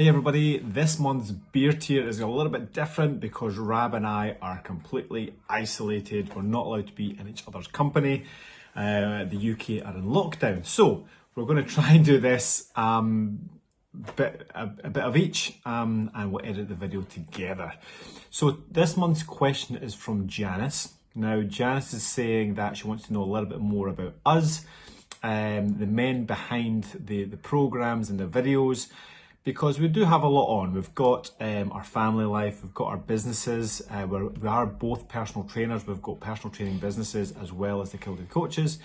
Hey everybody, this month's beer tier is a little bit different because Rab and I are completely isolated. We're not allowed to be in each other's company. The UK are in lockdown. So we're going to try and do this a bit of each and we'll edit the video together. So this month's question is from Janice. Now Janice is saying that she wants to know a little bit more about us, the men behind the programs and the videos, because we do have a lot on. We've got our family life, we've got our businesses, we are both personal trainers, we've got personal training businesses as well as the Kilted coaches.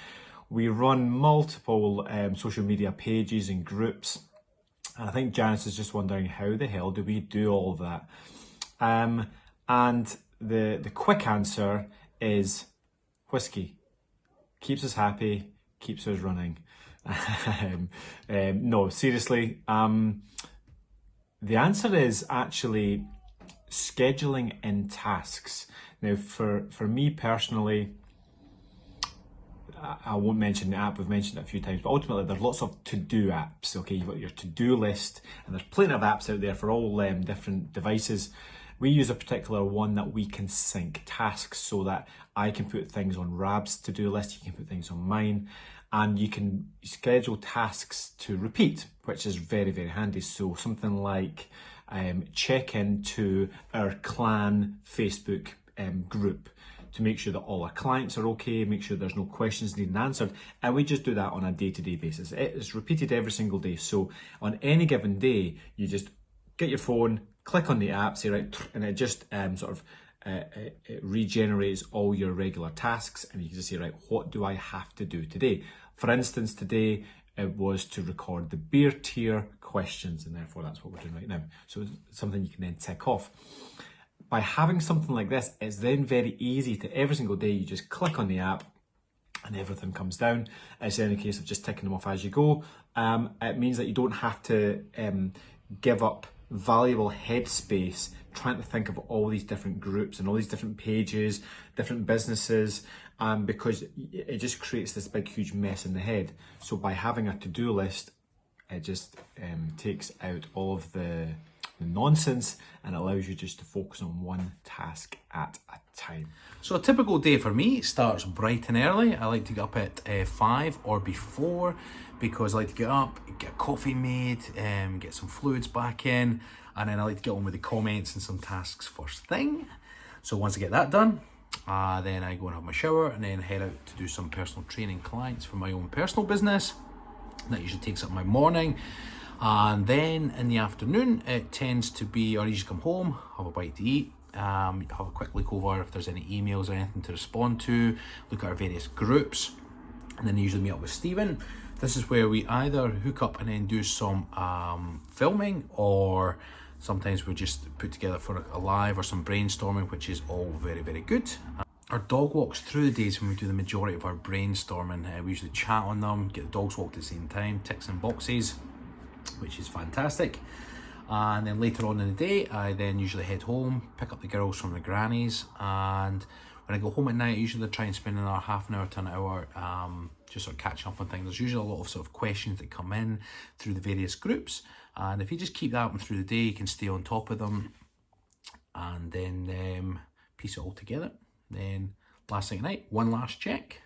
We run multiple social media pages and groups, and I think Janice is just wondering how the hell do we do all of that? And the quick answer is whiskey. Keeps us happy, keeps us running. No, seriously, the answer is actually scheduling in tasks. Now, for me personally, I won't mention the app, we've mentioned it a few times, but ultimately there's lots of to-do apps, okay? You've got your to-do list, and there's plenty of apps out there for all different devices. We use a particular one that we can sync tasks so that I can put things on Rab's to-do list, you can put things on mine, and you can schedule tasks to repeat, which is very, very handy. So something like check into our clan Facebook group to make sure that all our clients are okay, make sure there's no questions needing answered, and we just do that on a day-to-day basis. It is repeated every single day. So on any given day, you just get your phone, click on the app, say right, and it just it regenerates all your regular tasks, and you can just say, right, what do I have to do today? For instance, today it was to record the beer tier questions, and therefore that's what we're doing right now. So it's something you can then tick off. By having something like this, it's then very easy to every single day, you just click on the app and everything comes down. It's in a case of just ticking them off as you go. It means that you don't have to give up valuable headspace trying to think of all these different groups and all these different pages, different businesses, because it just creates this big huge mess in the head. So by having a to-do list, it just takes out all of the nonsense and allows you just to focus on one task at a time. So a typical day for me starts bright and early. I like to get up at 5 or before, because I like to get up, get coffee made, get some fluids back in, and then I like to get on with the comments and some tasks first thing. So once I get that done, then I go and have my shower and then head out to do some personal training clients for my own personal business. That usually takes up my morning. And then in the afternoon, it tends to be, or you just come home, have a bite to eat, have a quick look over if there's any emails or anything to respond to, look at our various groups, and then I usually meet up with Stephen. This is where we either hook up and then do some filming, or sometimes we just put together for a live or some brainstorming, which is all very, very good. Our dog walks through the days when we do the majority of our brainstorming. We usually chat on them, get the dogs walked at the same time, ticks and boxes, which is fantastic. And then later on in the day, I then usually head home, pick up the girls from the grannies, and when I go home at night, I usually try and spend another half an hour to an hour just sort of catching up on things. There's usually a lot of sort of questions that come in through the various groups, and if you just keep that up through the day, you can stay on top of them and then piece it all together. Then last thing at night, one last check,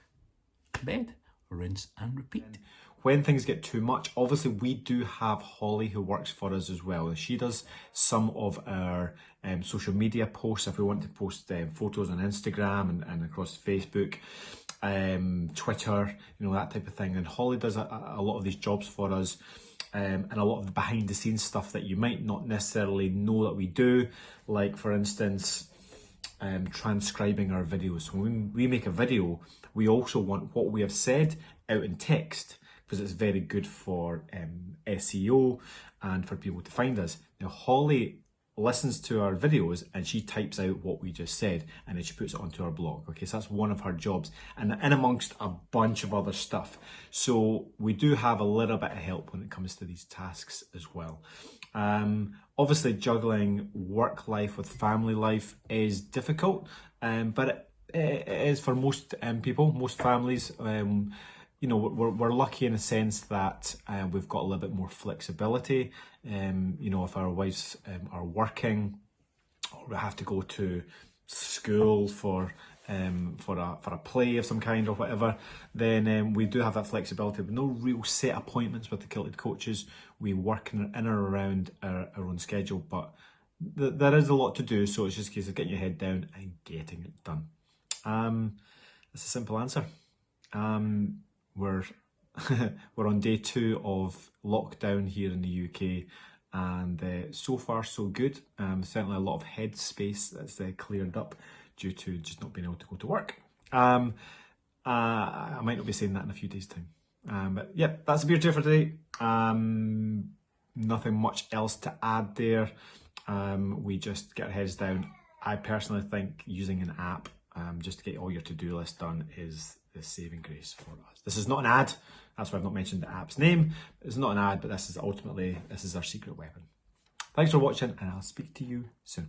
bed, rinse and repeat. When things get too much, obviously we do have Holly who works for us as well. She does some of our social media posts if we want to post photos on Instagram and across Facebook, Twitter, that type of thing. And Holly does a lot of these jobs for us, and a lot of the behind the scenes stuff that you might not necessarily know that we do. Like for instance, transcribing our videos. So when we make a video, we also want what we have said out in text, because it's very good for SEO and for people to find us. Now, Holly listens to our videos and she types out what we just said and then she puts it onto our blog. Okay, so that's one of her jobs, and in amongst a bunch of other stuff. So we do have a little bit of help when it comes to these tasks as well. Obviously, juggling work life with family life is difficult, but it is for most people, most families. you know, we're lucky in a sense that we've got a little bit more flexibility. You know, if our wives are working, or we have to go to school for a play of some kind or whatever, then we do have that flexibility with no real set appointments with the Kilted coaches. We work in or around our own schedule, but there is a lot to do, so it's just a case of getting your head down and getting it done. It's a simple answer. We're we're on day 2 of lockdown here in the UK, and so far so good. Certainly a lot of head space that's cleared up due to just not being able to go to work. I might not be saying that in a few days' time. But yeah, that's the beer tour for today. Nothing much else to add there. We just get our heads down. I personally think using an app just to get all your to-do list done is the saving grace for us. This is not an ad. That's why I've not mentioned the app's name. It's not an ad, but this is our secret weapon. Thanks for watching, and I'll speak to you soon.